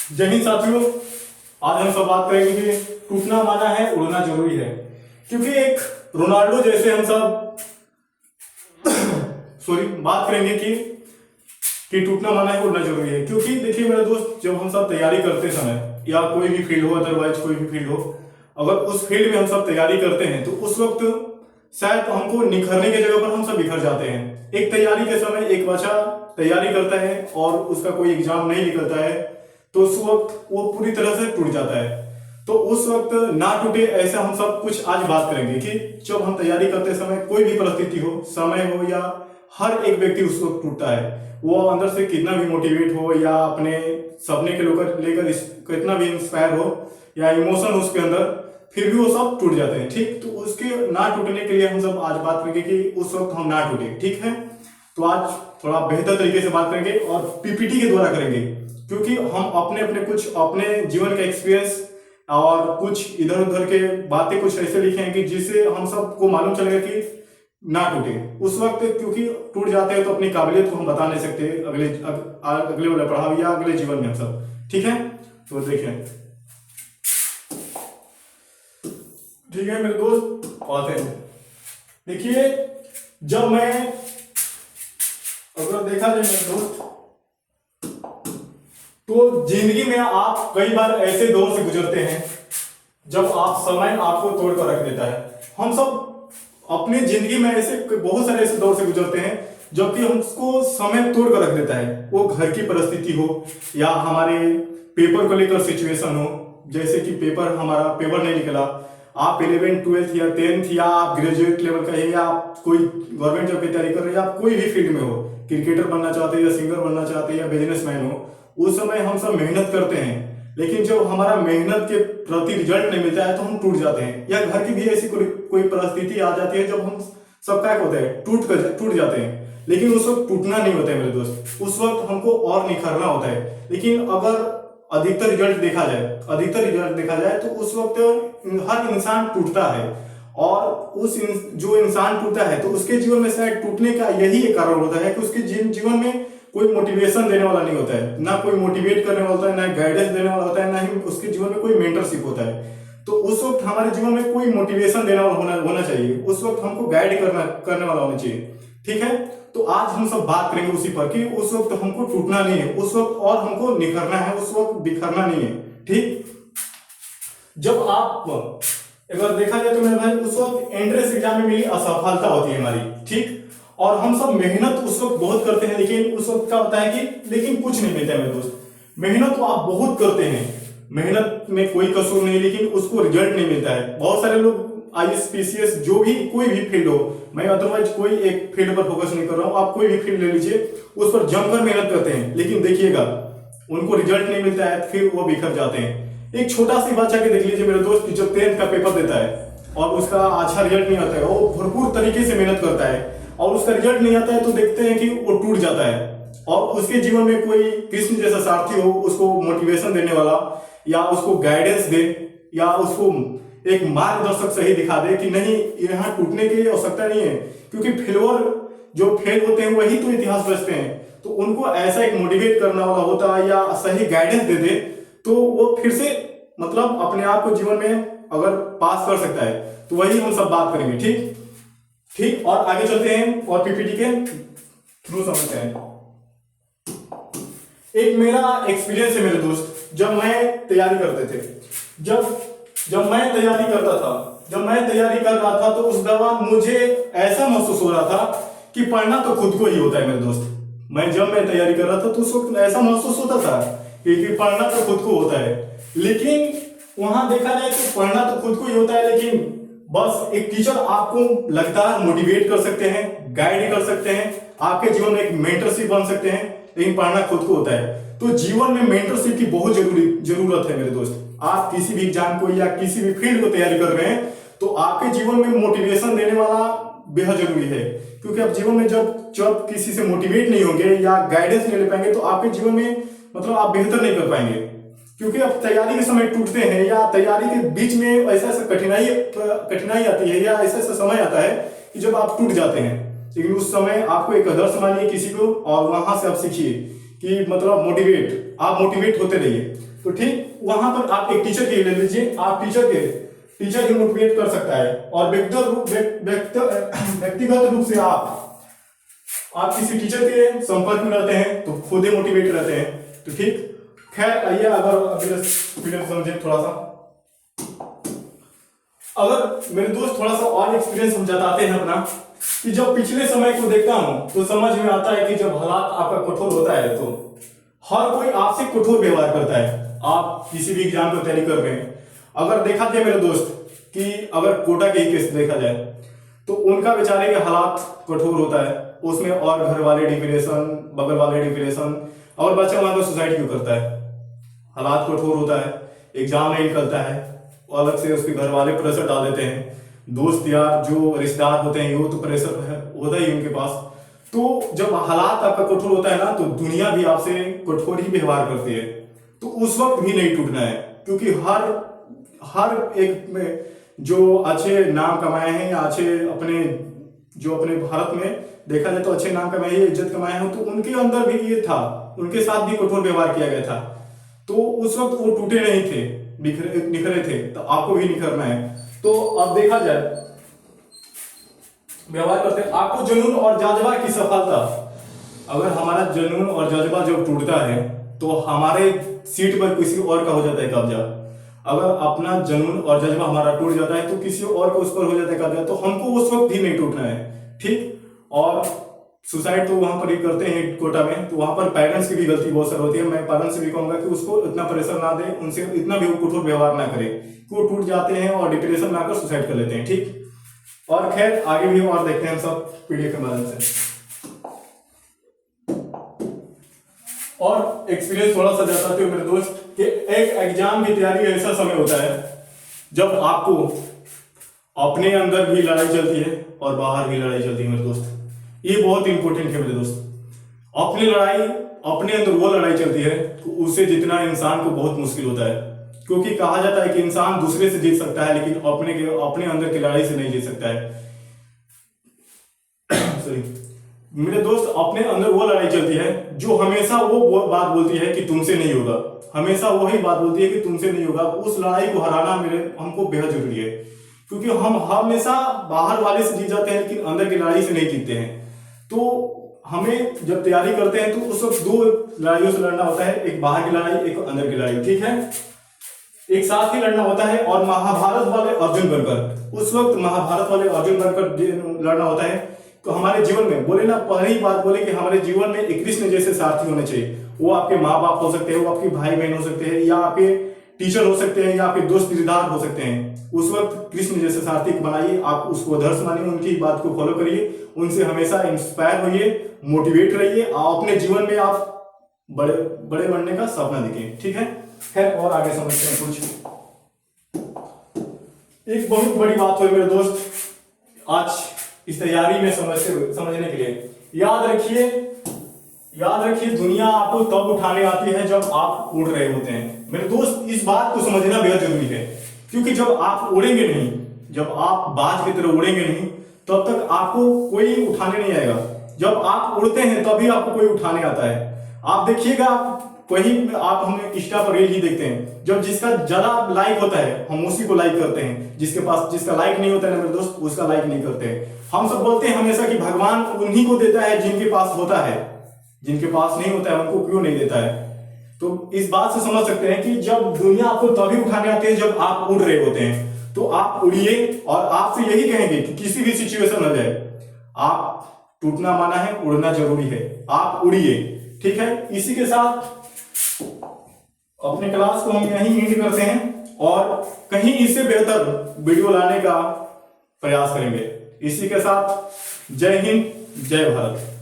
जय हिंद साथियों। आज हम सब बात करेंगे कि टूटना माना है उड़ना जरूरी है। क्योंकि एक रोनाल्डो जैसे हम सब बात करेंगे कि टूटना माना है उड़ना जरूरी है। क्योंकि देखिए मेरे दोस्त, जब हम सब तैयारी करते समय या कोई भी फील्ड हो, अदरवाइज कोई भी फील्ड हो, अगर उस फील्ड में हम सब तैयारी करते हैं तो उस वक्त शायद हमको निखरने की जगह पर हम सब बिखर जाते हैं। एक तैयारी के समय एक बच्चा तैयारी करता है और उसका कोई एग्जाम नहीं निकलता है तो उस वक्त वो पूरी तरह से टूट जाता है। तो उस वक्त ना टूटे ऐसा हम सब कुछ आज बात करेंगे कि जब हम तैयारी करते समय कोई भी परिस्थिति हो, समय हो, या हर एक व्यक्ति उस वक्त टूटता है। वो अंदर से कितना भी मोटिवेट हो या अपने सपने के लेकर कितना भी इंस्पायर हो या इमोशन हो उसके अंदर, फिर भी वो सब टूट जाते हैं। ठीक, तो उसके ना टूटने के लिए हम सब आज बात करेंगे कि उस वक्त हम ना टूटे। ठीक है, तो आज थोड़ा बेहतर तरीके से बात करेंगे और पीपीटी के द्वारा करेंगे। क्योंकि हम अपने जीवन का एक्सपीरियंस और कुछ इधर उधर के बातें कुछ ऐसे लिखे हैं कि जिससे हम सबको मालूम चलेगा कि ना टूटे उस वक्त। क्योंकि टूट जाते हैं तो अपनी काबिलियत को हम बता नहीं सकते अगले वाले पढ़ाई या अगले जीवन में हम सब। ठीक है, तो देखें। ठीक है मेरे दोस्त, आते हैं। देखिए, जब मैं अगर देखा जाए मेरे दोस्त, तो जिंदगी में आप कई बार ऐसे दौर से गुजरते हैं जब समय आपको तोड़ कर रख देता है। हम सब अपनी जिंदगी में ऐसे बहुत सारे ऐसे दौर से गुजरते हैं जबकि हमको समय तोड़ कर रख देता है। वो घर की परिस्थिति हो या हमारे पेपर को लेकर सिचुएशन हो, जैसे कि हमारा पेपर नहीं निकला। आप 11th 12th या 10th या आप ग्रेजुएट लेवल का है या आप कोई गवर्नमेंट जॉब की तैयारी कर रहे हैं या आप कोई भी फील्ड में हो, क्रिकेटर बनना चाहते हैं या सिंगर बनना चाहते हैं या बिजनेसमैन हो, उस समय हम सब मेहनत करते हैं। लेकिन जब हमारा मेहनत के प्रति रिजल्ट नहीं मिलता है तो हम टूट जाते हैं। या घर की भी ऐसी कोई परिस्थिति आ जाती है जब हम सब क्या होता है टूट जाते हैं। लेकिन उस वक्त टूटना नहीं होता है मेरे दोस्त, उस वक्त हमको और निखरना होता है। लेकिन अगर अधिकतर रिजल्ट देखा जाए तो उस वक्त हर इंसान टूटता है। और जो इंसान टूटता है तो उसके जीवन में शायद टूटने का यही एक कारण होता है कि उसके जीवन में कोई मोटिवेशन देने वाला नहीं होता है, ना कोई मोटिवेट करने वाला होता है, ना गाइडेंस देने वाला होता है, ना ही उसके जीवन में कोई मेंटरशिप होता है। तो उस वक्त हमारे जीवन में कोई मोटिवेशन देने वाला होना चाहिए, उस वक्त हमको गाइड करने वाला होना चाहिए। ठीक है, तो आज हम सब बात करेंगे उसी पर कि उस वक्त हमको टूटना नहीं है, उस वक्त और हमको निखरना है, उस वक्त बिखरना नहीं है। ठीक, जब आप अगर देखा जाए तो मेरे भाई, उस वक्त एंट्रेंस एग्जाम में मिली असफलता होती है हमारी। ठीक, और हम सब मेहनत उस वक्त बहुत करते हैं, लेकिन उस वक्त क्या होता है कि लेकिन कुछ नहीं मिलता है मेरे दोस्त। मेहनत तो आप बहुत करते हैं, मेहनत में कोई कसूर नहीं, लेकिन उसको रिजल्ट नहीं मिलता है। बहुत सारे लोग आईएएस पीसीएस जो भी कोई भी फील्ड हो, मैं अदरवाइज कोई एक फील्ड पर फोकस नहीं कर रहा हूं, आप कोई भी फील्ड ले लीजिए, उस पर जमकर मेहनत करते हैं, लेकिन देखिएगा उनको रिजल्ट नहीं मिलता है, फिर वो बिखर जाते हैं। एक छोटा सी बच्चा के देख लीजिए मेरे दोस्त, जो 10th का पेपर देता है और उसका अच्छा रिजल्ट नहीं आता है, वो भरपूर तरीके से मेहनत करता है और उसका रिजल्ट नहीं आता है तो देखते हैं कि वो टूट जाता है। और उसके जीवन में कोई कृष्ण जैसा सारथी हो, उसको मोटिवेशन देने वाला या उसको गाइडेंस दे या उसको एक मार्गदर्शक सही दिखा दे कि नहीं, यहाँ टूटने की आवश्यकता नहीं है। क्योंकि जो फेल होते हैं वही तो इतिहास रचते हैं। तो उनको ऐसा एक मोटिवेट करने वाला होता है या सही गाइडेंस दे दे तो वो फिर से मतलब अपने आप को जीवन में अगर पास कर सकता है। तो वही हम सब बात करेंगे। ठीक, और आगे चलते हैं और पीपीटी के थ्रू समझते हैं। एक मेरा एक्सपीरियंस है मेरे दोस्त, जब मैं तैयारी करते थे, जब मैं तैयारी कर रहा था तो उस दौरान मुझे ऐसा महसूस हो रहा था कि पढ़ना तो खुद को ही होता है मेरे दोस्त। जब मैं तैयारी कर रहा था तो उस वक्त ऐसा महसूस होता था कि पढ़ना तो खुद को होता है। लेकिन वहां देखा जाए तो पढ़ना तो खुद को ही होता है, लेकिन बस एक टीचर आपको लगातार मोटिवेट कर सकते हैं, गाइड कर सकते हैं, आपके जीवन में एक मेंटरशिप बन सकते हैं, लेकिन पढ़ना खुद को होता है। तो जीवन में मेंटरशिप की बहुत जरूरत है मेरे दोस्त। आप किसी भी एग्जाम को या किसी भी फील्ड को तैयारी कर रहे हैं तो आपके जीवन में मोटिवेशन देने वाला बेहद जरूरी है। क्योंकि आप जीवन में जब किसी से मोटिवेट नहीं होंगे या गाइडेंस नहीं ले पाएंगे तो आपके जीवन में मतलब आप बेहतर नहीं कर पाएंगे। क्योंकि अब तैयारी के समय टूटते हैं या तैयारी के बीच में ऐसा कठिनाई आती है या ऐसा समय आता है कि जब आप टूट जाते हैं। लेकिन उस समय आपको एक आदर्श मानिए किसी को और वहां से आप सीखिए कि मतलब आप मोटिवेट होते रहिए। तो ठीक वहां पर आप एक टीचर के ले लीजिए, आप टीचर ही मोटिवेट कर सकता है, और व्यक्तिगत रूप से आप किसी टीचर के संपर्क में रहते हैं तो खुद ही मोटिवेट रहते हैं। तो ठीक, खैर आइए अगर एक्सपीरियंस समझे थोड़ा सा। अगर मेरे दोस्त थोड़ा सा और एक्सपीरियंस हम जताते हैं अपना, कि जब पिछले समय को देखता हूं तो समझ में आता है कि जब हालात आपका कठोर होता है तो हर कोई आपसे कठोर व्यवहार करता है। आप किसी भी एग्जाम की तैयारी कर रहे हैं, अगर देखा जाए मेरे दोस्त कि अगर कोटा के ही केस देखा जाए तो उनका बेचारे के हालात कठोर होता है, उसमें और घर वाले डिप्रेशन, बगल वाले डिप्रेशन, और बच्चा वहां पर सुसाइड क्यों करता है। हालात कठोर होता है, एग्जाम नहीं निकलता है, अलग से उसके घर वाले प्रेशर डाल देते हैं, दोस्त यार जो रिश्तेदार होते हैं वो तो प्रेशर होता ही उनके पास। तो जब हालात आपका कठोर होता है ना तो दुनिया भी आपसे कठोर ही व्यवहार करती है, तो उस वक्त भी नहीं टूटना है, क्योंकि हर एक में जो अच्छे नाम कमाए हैं या अपने भारत में देखा जाए तो अच्छे नाम कमाए हैं, इज्जत कमाए हैं, तो उनके अंदर भी ये था, उनके साथ भी कठोर व्यवहार किया गया था, तो उस वक्त वो टूटे नहीं थे, निखरे थे, तो आपको भी निखरना है। तो अब देखा जाए व्यवहार करते हैं, आपको जुनून और जज्बा की सफलता, अगर हमारा जुनून और जज्बा जब टूटता है तो हमारे सीट पर किसी और का हो जाता है कब्जा। अगर अपना जुनून और जज्बा हमारा टूट जाता है तो किसी और का उस पर हो जाता है कब्जा, तो हमको उस वक्त भी नहीं टूटना है। ठीक, और सुसाइड तो वहां पर ही करते हैं कोटा में, तो वहां पर पेरेंट्स की भी गलती बहुत सारी होती है। मैं पेरेंट्स से भी कहूंगा कि उसको इतना प्रेशर ना दे, उनसे इतना भी कठोर व्यवहार ना करे कि वो टूट जाते हैं और डिप्रेशन में आकर सुसाइड कर लेते हैं। ठीक, और खैर आगे भी और देखते हैं हम सब पीडीएफ के माध्यम से। और एक्सपीरियंस थोड़ा सा बताते हो मेरे दोस्त कि एक एग्जाम की तैयारी ऐसा समय होता है जब आपको अपने अंदर भी लड़ाई चलती है और बाहर भी लड़ाई चलती है मेरे दोस्त। ये बहुत इंपॉर्टेंट है मेरे दोस्त। अपने अंदर वो लड़ाई चलती है उससे जीतना इंसान को बहुत मुश्किल होता है, क्योंकि कहा जाता है कि इंसान दूसरे से जीत सकता है लेकिन अपने अंदर की लड़ाई से नहीं जीत सकता है। सॉरी मेरे दोस्त, अपने अंदर वो लड़ाई चलती है जो हमेशा वो बात बोलती है कि तुमसे नहीं होगा, हमेशा वही बात बोलती है कि तुमसे नहीं होगा। उस लड़ाई को हराना हमको बेहद जरूरी है, क्योंकि हम हमेशा बाहर वाले से जीत जाते हैं लेकिन अंदर की लड़ाई से नहीं जीतते हैं। तो हमें जब तैयारी करते हैं तो उस वक्त दो लड़ाइयों से लड़ना होता है, एक बाहर की लड़ाई, एक अंदर की लड़ाई। ठीक है, एक साथ ही लड़ना होता है। और महाभारत वाले अर्जुन बनकर, उस वक्त महाभारत वाले अर्जुन बनकर लड़ना होता है। तो हमारे जीवन में बोले ना, पहली बात बोले कि हमारे जीवन में एक कृष्ण जैसे सारथी होने चाहिए। वो आपके माँ बाप हो सकते हैं, वो आपके भाई बहन हो सकते हैं, या आपके टीचर हो सकते हैं, या आपके दोस्त रिश्तेदार हो सकते हैं। उस वक्त कृष्ण जैसे सारथी बनाइए, आप उसको आदर्श मानिए, उनकी बात को फॉलो करिए, उनसे हमेशा इंस्पायर होइए, मोटिवेट रहिए, अपने जीवन में आप बड़े बनने का सपना देखिए। ठीक है, खैर और आगे समझते हैं कुछ। एक बहुत बड़ी बात हुई मेरे दोस्त आज इस तैयारी में समझने के लिए। याद रखिए दुनिया आपको तब उठाने आती है जब आप उड़ रहे होते हैं। मेरे दोस्त, इस बात को समझना बेहद जरूरी है, क्योंकि जब आप उड़ेंगे नहीं, जब आप बाज की तरह उड़ेंगे नहीं, तब तक आपको कोई उठाने नहीं आएगा। जब आप उड़ते हैं तभी आपको कोई उठाने आता है। आप देखिएगा, आप हमें इंस्टा पर रील ही देखते हैं, जब जिसका ज्यादा लाइक होता है हम उसी को लाइक करते हैं, जिसका लाइक नहीं होता है मेरे दोस्त उसका लाइक नहीं करते हैं। हम सब बोलते हैं हमेशा कि भगवान उन्हीं को देता है जिनके पास होता है, जिनके पास नहीं होता है उनको क्यों नहीं देता है। तो इस बात से समझ सकते हैं कि जब दुनिया आपको तभी उठाने आती है जब आप उड़ रहे होते हैं। तो आप उड़िए, और आपसे यही कहेंगे कि किसी भी सिचुएशन आ जाए, आप टूटना माना है, उड़ना जरूरी है, आप उड़िए। ठीक है, इसी के साथ अपने क्लास को हम यहीं एंड करते हैं और कहीं इससे बेहतर वीडियो लाने का प्रयास करेंगे। इसी के साथ जय हिंद, जय भारत।